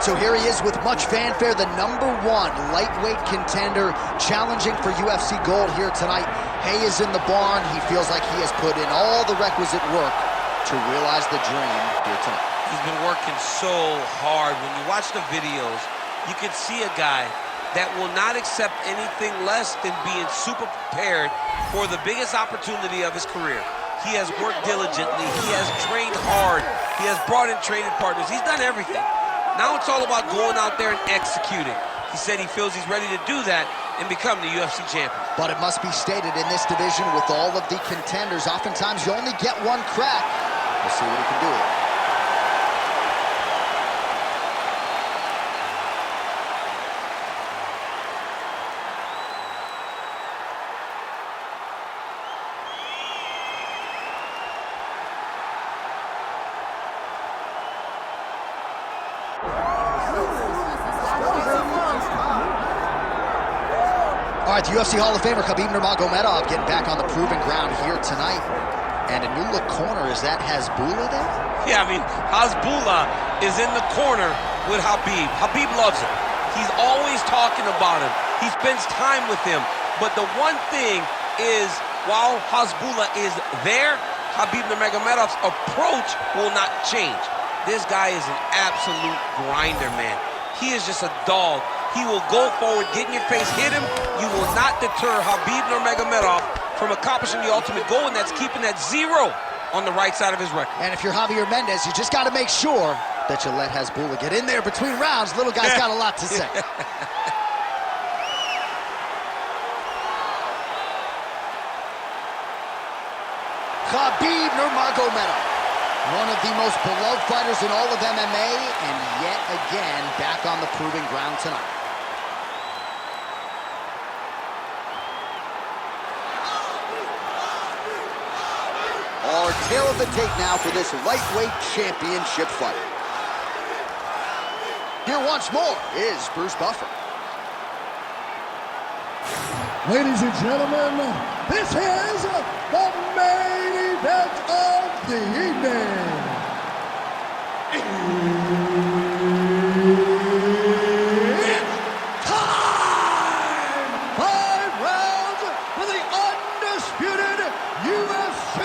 right, so here he is with much fanfare, the #1 lightweight contender challenging for UFC gold here tonight. Hay is in the barn. He feels like he has put in all the requisite work to realize the dream here tonight. He's been working so hard. When you watch the videos, you can see a guy that will not accept anything less than being super prepared for the biggest opportunity of his career. He has worked diligently. He has trained hard. He has brought in training partners. He's done everything. Now it's all about going out there and executing. He said he feels he's ready to do that and become the UFC champion. But it must be stated, in this division with all of the contenders, oftentimes you only get one crack. We'll see what he can do with it. All right, the UFC Hall of Famer Khabib Nurmagomedov getting back on the proven ground here tonight. And a new look corner, is that Hasbulla there? Yeah, I mean, Hasbulla is in the corner with Khabib. Khabib loves him. He's always talking about him. He spends time with him. But the one thing is, while Hasbulla is there, Khabib Nurmagomedov's approach will not change. This guy is an absolute grinder, man. He is just a dog. He will go forward, get in your face, hit him. You will not deter Khabib Nurmagomedov from accomplishing the ultimate goal, and that's keeping that 0 on the right side of his record. And if you're Javier Mendez, you just got to make sure that you let Hasbulla get in there between rounds. Little guy's got a lot to say. Khabib Nurmagomedov, one of the most beloved fighters in all of MMA, and yet again back on the proving ground tonight. Our tale of the tape now for this lightweight championship fight. Here once more is Bruce Buffer. Ladies and gentlemen, this is the main event of the evening. It's time! 5 rounds for the undisputed UFC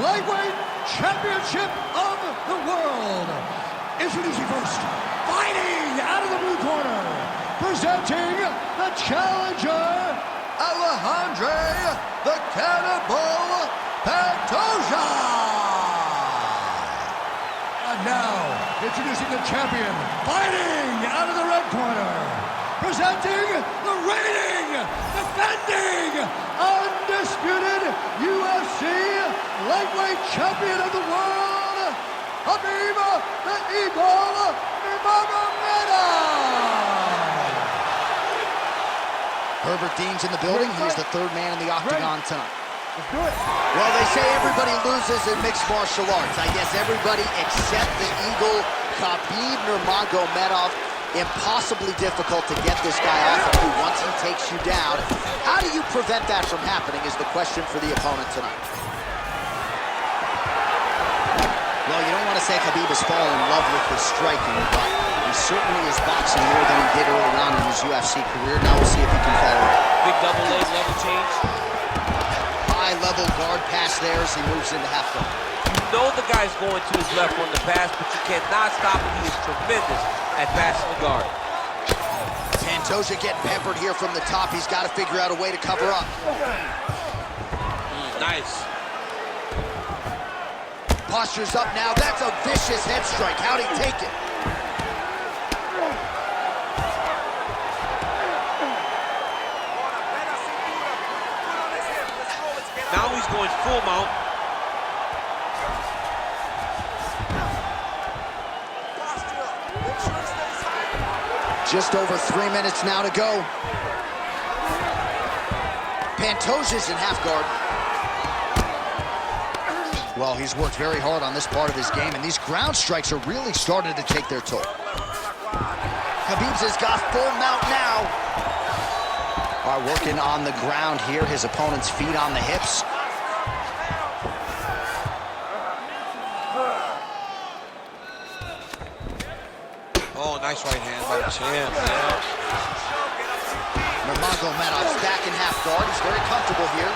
Lightweight Championship of the World. Introducing first, fighting out of the blue corner, presenting the challenger, Alexandre the Cannibal Pantoja. And now, introducing the champion, fighting out of the red corner, presenting the reigning, defending, undisputed UFC lightweight champion of the world, Khabib the Eagle Nurmagomedov. Herbert Dean's in the building. He's the third man in the octagon tonight. Well, they say everybody loses in mixed martial arts. I guess everybody except the Eagle, Khabib Nurmagomedov. Impossibly difficult to get this guy off of you once he takes you down. How do you prevent that from happening is the question for the opponent tonight. Well, you don't want to say Khabib has fallen in love with his striking, but he certainly is boxing more than he did early on in his UFC career. Now we'll see if he can follow it. Big double leg level change. High-level guard pass there as he moves into half guard. You know the guy's going to his left on the pass, but you cannot stop him. He is tremendous at passing the guard. Pantoja getting peppered here from the top. He's got to figure out a way to cover up. Nice. Posture's up now. That's a vicious head strike. How'd he take it? Now he's going full mount. Just over 3 minutes now to go. Pantoja's in half guard. Well, he's worked very hard on this part of his game, and these ground strikes are really starting to take their toll. Khabib's has got full mount now. All right, working on the ground here. His opponent's feet on the hips. Oh, Nice right hand by the champ. Yeah. Nurmagomedov's back in half guard. He's very comfortable here.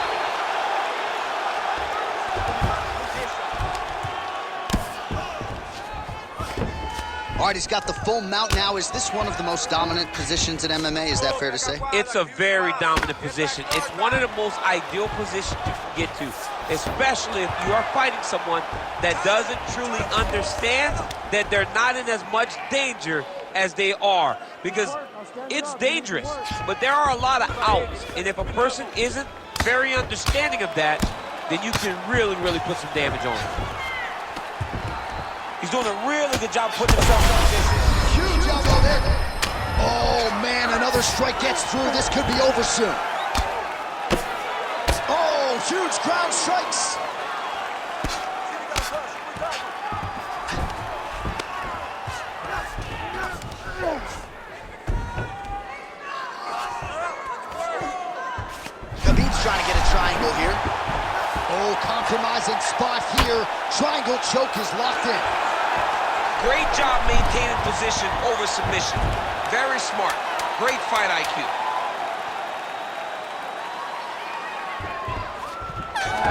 All right, he's got the full mount now. Is this one of the most dominant positions in MMA? Is that fair to say? It's a very dominant position. It's one of the most ideal positions you can get to, especially if you are fighting someone that doesn't truly understand that they're not in as much danger as they are. Because it's dangerous, but there are a lot of outs. And if a person isn't very understanding of that, then you can really, really put some damage on him. He's doing a really good job putting himself in position. Huge elbow there. Oh, man, another strike gets through. This could be over soon. Oh, huge ground strikes. Khabib's trying to get a triangle here. Oh, compromising spot here. Triangle choke is locked in. Great job maintaining position over submission. Very smart. Great fight IQ.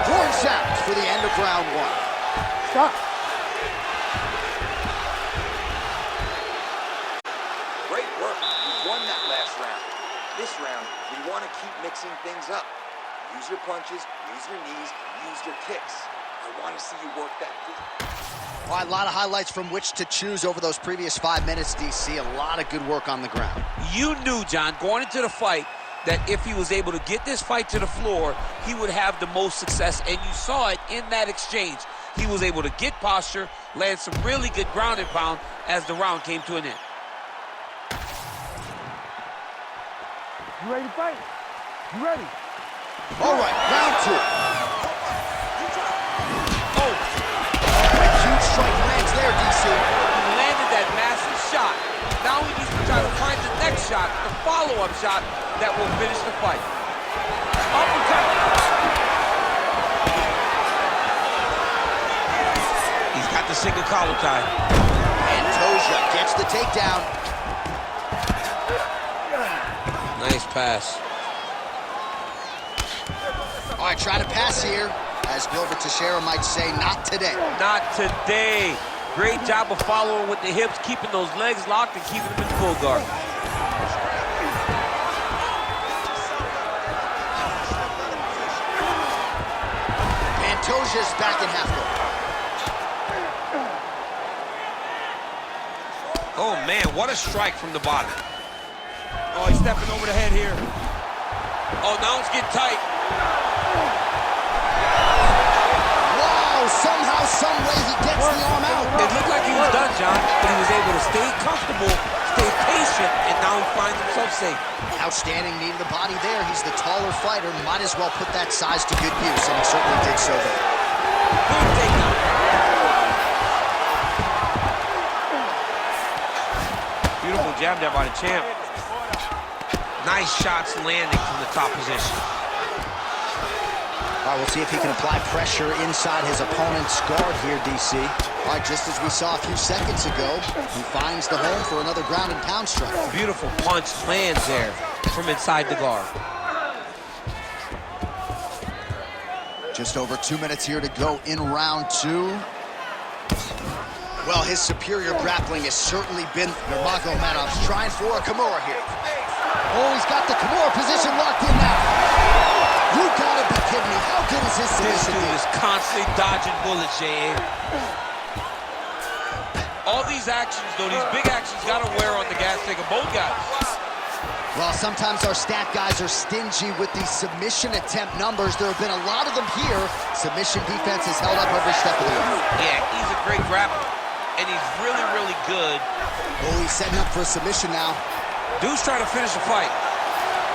Horn sounds for the end of round one. Stop. Great work. You won that last round. This round, we want to keep mixing things up. Use your punches, use your knees, use your kicks. I want to see you work that deep. All right, a lot of highlights from which to choose over those previous 5 minutes, DC. A lot of good work on the ground. You knew, John, going into the fight, that if he was able to get this fight to the floor, he would have the most success, and you saw it in that exchange. He was able to get posture, land some really good ground and pound as the round came to an end. You ready to fight? You ready? All right, round two. Oh, Huge strike lands there, DC. he landed that massive shot. Now he needs to try to find the next shot, the follow-up shot that will finish the fight. Uppercut. He's got the single collar tie. Pantoja gets the takedown. Nice pass. All right, trying to pass here. As Gilbert Teixeira might say, not today. Not today. Great job of following with the hips, keeping those legs locked and keeping them in full guard. Pantoja's back in half guard. Oh, man, what a strike from the bottom. Oh, he's stepping over the head here. Oh, now it's getting tight. Somehow, some way, he gets the arm out. It looked like he was done, John, but he was able to stay comfortable, stay patient, and now he finds himself safe. Outstanding knee to the body there. He's the taller fighter. Might as well put that size to good use, and he certainly did so there. Good takedown. Beautiful jab there by the champ. Nice shots landing from the top position. All right, we'll see if he can apply pressure inside his opponent's guard here, DC. All right, just as we saw a few seconds ago, he finds the home for another ground and pound strike. Beautiful punch lands there from inside the guard. Just over 2 minutes here to go in round two. Well, his superior grappling has certainly been Nurmagomedov's trying for a Kimura here. Oh, he's got the Kimura position locked in now. You gotta be kidding me. How good is his This submission? dude is constantly dodging bullets, J.A. All these actions, though, these big actions, gotta wear on the gas tank of both guys. Well, sometimes our stat guys are stingy with these submission attempt numbers. There have been a lot of them here. Submission defense has held up every step of the way. Yeah, he's a great grappler, and he's really, really good. Oh, he's setting up for a submission now. Dude's trying to finish the fight.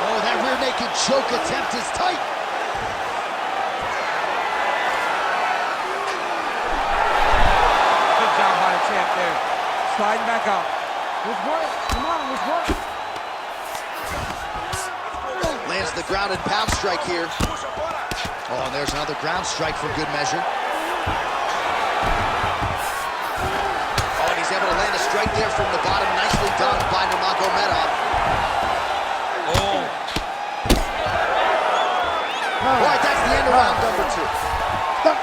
Oh, that rear naked choke attempt is tight. Good job by the champ there. Sliding back out. Let's work. Come on, let's work. Lands the ground and pound strike here. Oh, and there's another ground strike for good measure. Oh, and he's able to land a strike there from the bottom. Nicely done by Nurmagomedov. Oh. All right, that's the end of round number 2. Stop.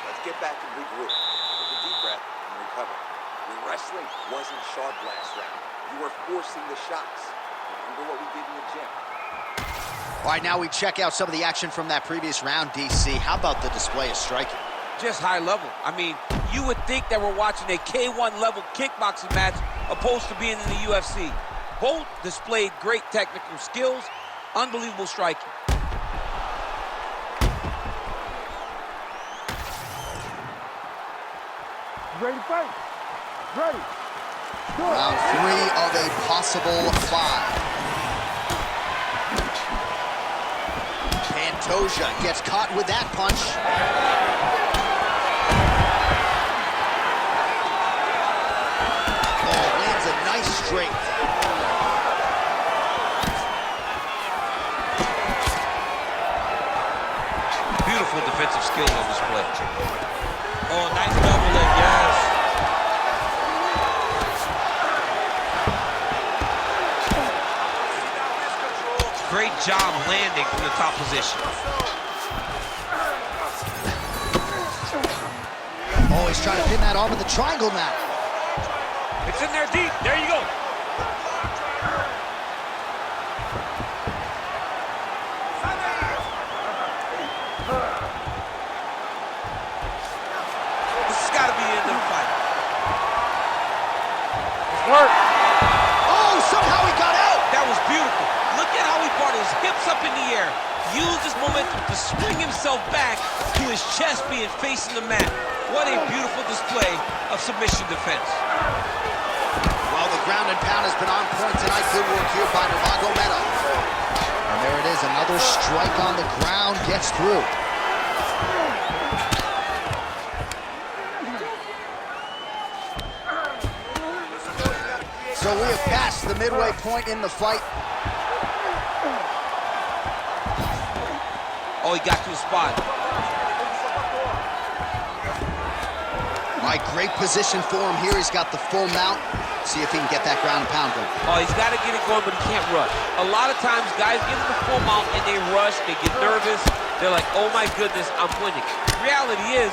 Let's get back and regroup. Take a deep breath and recover. Your wrestling wasn't sharp last round. You were forcing the shots. Remember what we did in the gym. All right, now we check out some of the action from that previous round, DC. How about the display of striking? Just high level. I mean, you would think that we're watching a K1 level kickboxing match opposed to being in the UFC. Both displayed great technical skills, unbelievable striking. Ready to fight? Ready. Round 3 of a possible 5. Pantoja gets caught with that punch. Oh, lands a nice straight. Beautiful defensive skills on display. Oh, nice double leg, yes. Great job landing from the top position. Oh, he's trying to pin that arm with the triangle now. It's in there deep. There you go. This has got to be the end of the fight. Work. Oh, somehow he got out. That was beautiful. Look at how he brought his hips up in the air. Used his momentum to swing himself back to his chest being facing the mat. What a beautiful display of submission defense. Well, the ground and pound has been on point tonight. Good work here by Nurmagomedov. And there it is, another strike on the ground, gets through. So we have passed the midway point in the fight. Oh, he got to his spot. All right, great position for him here. He's got the full mount. See if he can get that ground and pound going. Oh, he's got to get it going, but he can't rush. A lot of times, guys get in the full mount and they rush, they get nervous. They're like, oh my goodness, I'm winning. Reality is,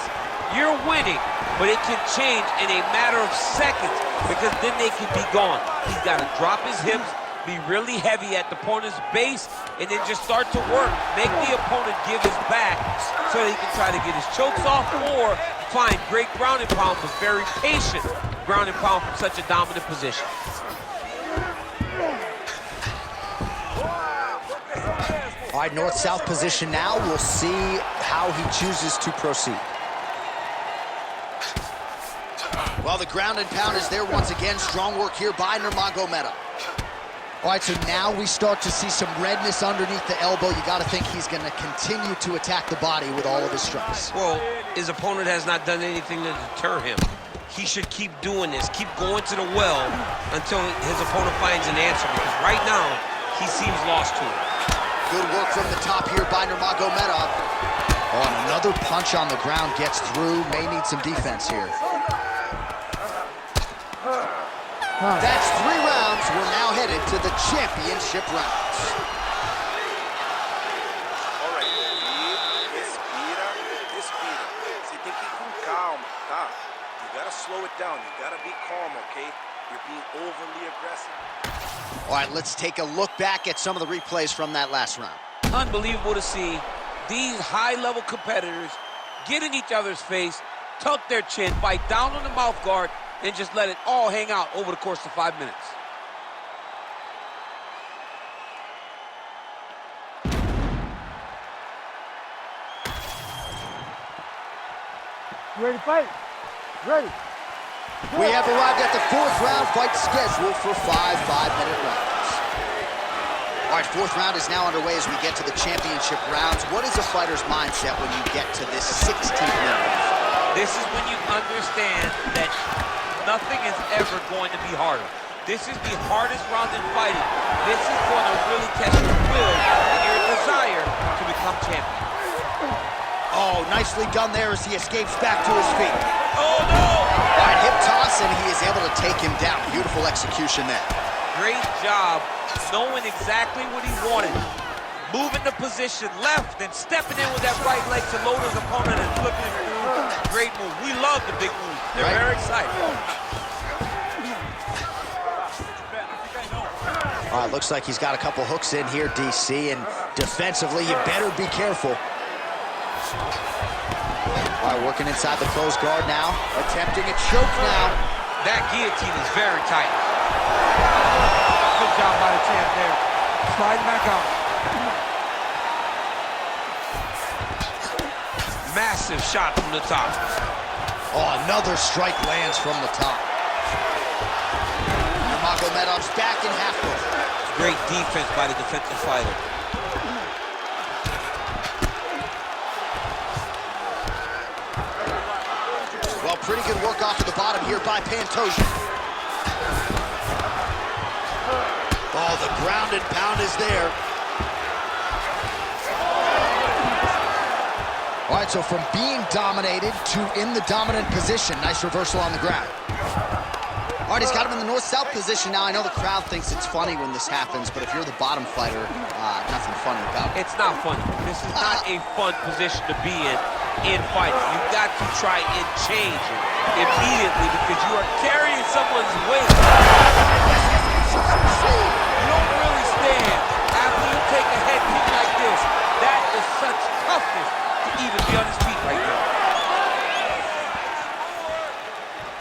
you're winning, but it can change in a matter of seconds because then they can be gone. He's got to drop his hips, be really heavy at the opponent's base, and then just start to work. Make the opponent give his back so that he can try to get his chokes off or find great ground and pound, but very patient ground and pound from such a dominant position. All right, north-south position now. We'll see how he chooses to proceed. Well, the ground and pound is there once again. Strong work here by Nurmagomedov. All right, so now we start to see some redness underneath the elbow. You got to think he's going to continue to attack the body with all of his strikes. Well, his opponent has not done anything to deter him. He should keep doing this, keep going to the well until his opponent finds an answer, because right now, he seems lost to it. Good work from the top here by Nurmagomedov. Oh, and another punch on the ground gets through. May need some defense here. That's 3 rounds. We're now headed to the championship rounds. All right, respira, respira. Você tem que ir com calma, tá? You gotta slow it down. You gotta be calm, okay? You're being overly aggressive. All right, let's take a look back at some of the replays from that last round. Unbelievable to see these high-level competitors get in each other's face, tuck their chin, bite down on the mouth guard, and just let it all hang out over the course of 5 minutes. Ready to fight? Ready. We have arrived at the 4th round, fight scheduled for 5 5-minute rounds. All right, 4th round is now underway as we get to the championship rounds. What is a fighter's mindset when you get to this 16th minute? This is when you understand that nothing is ever going to be harder. This is the hardest round in fighting. This is going to really test your will and your desire to become champion. Oh, nicely done there as he escapes back to his feet. Oh, no! All right, hip toss, and he is able to take him down. Beautiful execution there. Great job knowing exactly what he wanted. Moving the position left and stepping in with that right leg to load his opponent and flipping through. Great move. We love the big moves. They're very exciting. All right, looks like he's got a couple hooks in here, DC, and defensively, you better be careful. All right, working inside the closed guard now. Attempting a choke now. That guillotine is very tight. Good job by the champ there. Sliding back out. Massive shot from the top. Oh, another strike lands from the top. Nurmagomedov's back in half guard. Great defense by the defensive fighter. Well, pretty good work off of the bottom here by Pantoja. Oh, the ground and pound is there. All right, so from being dominated to in the dominant position. Nice reversal on the ground. All right, he's got him in the north-south position now. I know the crowd thinks it's funny when this happens, but if you're the bottom fighter, nothing funny about it. It's not funny. This is not a fun position to be in fighting. You've got to try and change it immediately because you are carrying someone's weight. You don't really stand after you take a head kick like this. That is such toughness to even be on his feet right now.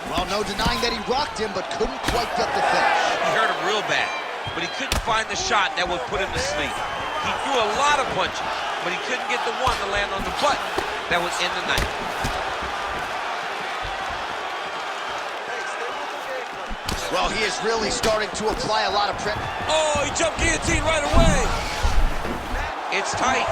Well, no denying that he rocked him, but couldn't quite get the finish. He hurt him real bad, but he couldn't find the shot that would put him to sleep. He threw a lot of punches, but he couldn't get the one to land on the button that would end the night. Well, he is really starting to apply a lot of pressure. Oh, he jumped guillotine right away. It's tight.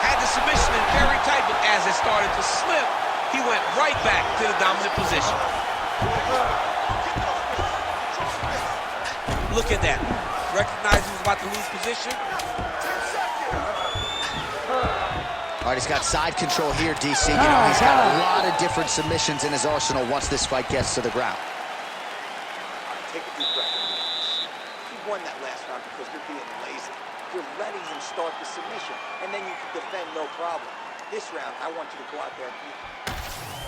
Had the submission in very tight, but as it started to slip, he went right back to the dominant position. Look at that. Recognized he was about to lose position. All right, he's got side control here, DC. You know, he's got a lot of different submissions in his arsenal once this fight gets to the ground. Take a deep breath. You won that last round because you're being lazy. You're letting him start the submission, and then you can defend no problem. This round, I want you to go out there and beat him.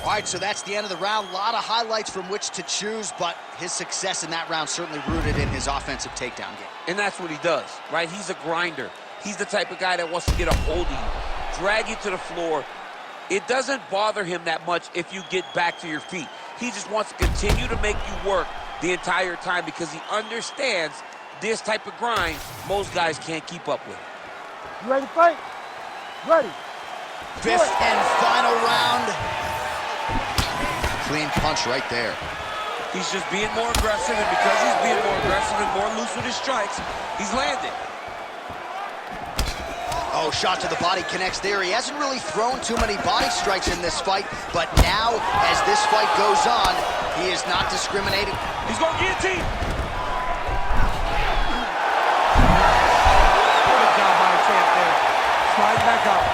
All right, so that's the end of the round. A lot of highlights from which to choose, but his success in that round certainly rooted in his offensive takedown game. And that's what he does, right? He's a grinder. He's the type of guy that wants to get a hold of you, drag you to the floor. It doesn't bother him that much if you get back to your feet. He just wants to continue to make you work the entire time because he understands this type of grind most guys can't keep up with. You ready to fight? Ready. Fifth and final round. Clean punch right there. He's just being more aggressive, and because he's being more aggressive and more loose with his strikes, he's landing. Oh, shot to the body connects there. He hasn't really thrown too many body strikes in this fight, but now, as this fight goes on, he is not discriminating. He's going guillotine. Good job by the champ there. Sliding back out.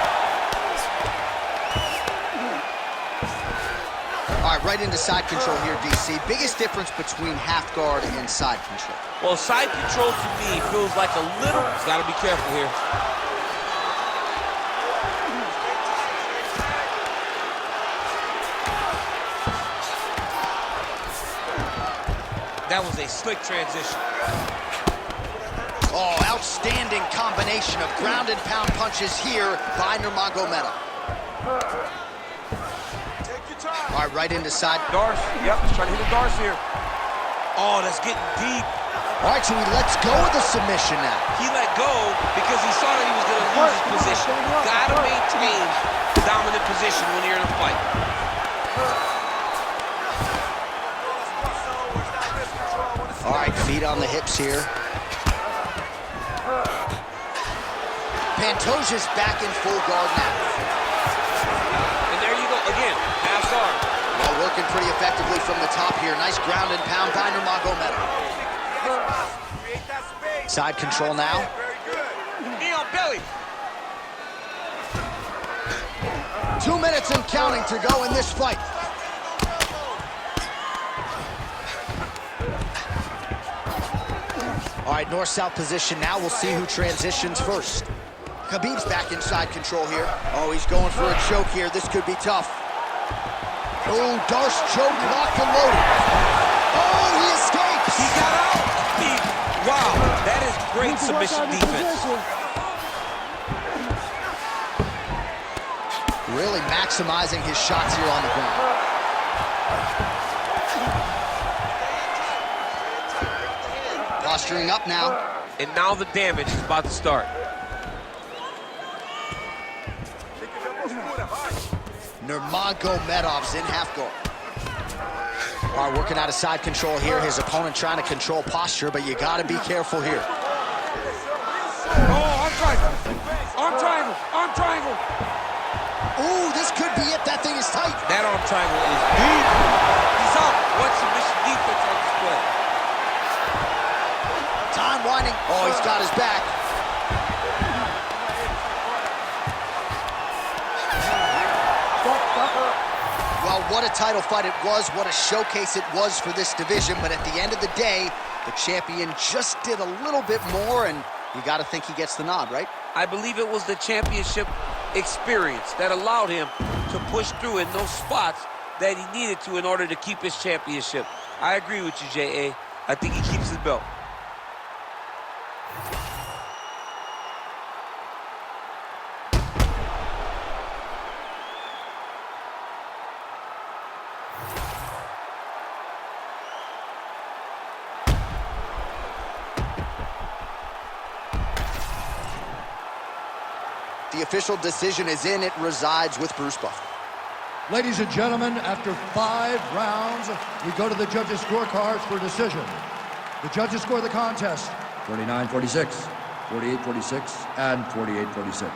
All right, right into side control here, DC. Biggest difference between half guard and side control? Well, side control to me feels like a little... Got to be careful here. That was a slick transition. Oh, outstanding combination of ground and pound punches here by Nurmagomedov. All right, right into side. Darce, yep, he's trying to hit a Darce here. Oh, that's getting deep. All right, so he lets go of the submission now. He let go because he saw that he was going to lose his position. Got to maintain the dominant position when you're in a fight. All right, feet on the hips here. Pantoja's back in full guard now. And there you go, again, half guard. Well, working pretty effectively from the top here. Nice ground and pound by Nurmagomedov. Side control now. belly. 2 minutes and counting to go in this fight. All right, north-south position now. We'll see who transitions first. Khabib's back inside control here. Oh, he's going for a choke here. This could be tough. Oh, Darce choke, locked and loaded. Oh, he escapes. He got out. Wow, that is great submission defense. Really maximizing his shots here on the ground. Posturing up now. And now the damage is about to start. Nurmagomedov's in half guard. All right, working out of side control here. His opponent trying to control posture, but you got to be careful here. Oh, arm triangle. Arm triangle. Arm triangle. Ooh, this could be it. That thing is tight. That arm triangle is deep. He's out. What submission defense on display. Time winding. Oh, he's got his back. Well, what a title fight it was. What a showcase it was for this division. But at the end of the day, the champion just did a little bit more, and you got to think he gets the nod, right? I believe it was the championship experience that allowed him to push through in those spots that he needed to in order to keep his championship. I agree with you, J.A. I think he keeps his belt. The official decision is in. It resides with Bruce Buffer. Ladies and gentlemen, after 5 rounds, we go to the judges' scorecards for decision. The judges score the contest 49-46, 48-46, and 48-46.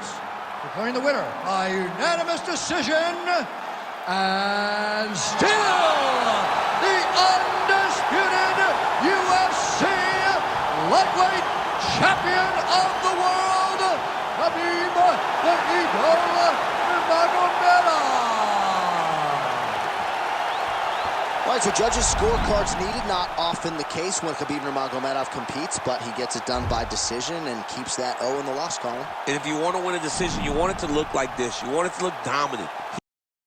Declaring the winner by unanimous decision, and still the undisputed UFC lightweight champion of the world, Khabib the Eagle Nurmagomedov. All right, so judges' scorecards needed. Not often the case when Khabib Nurmagomedov competes, but he gets it done by decision and keeps that O in the loss column. And if you want to win a decision, you want it to look like this. You want it to look dominant.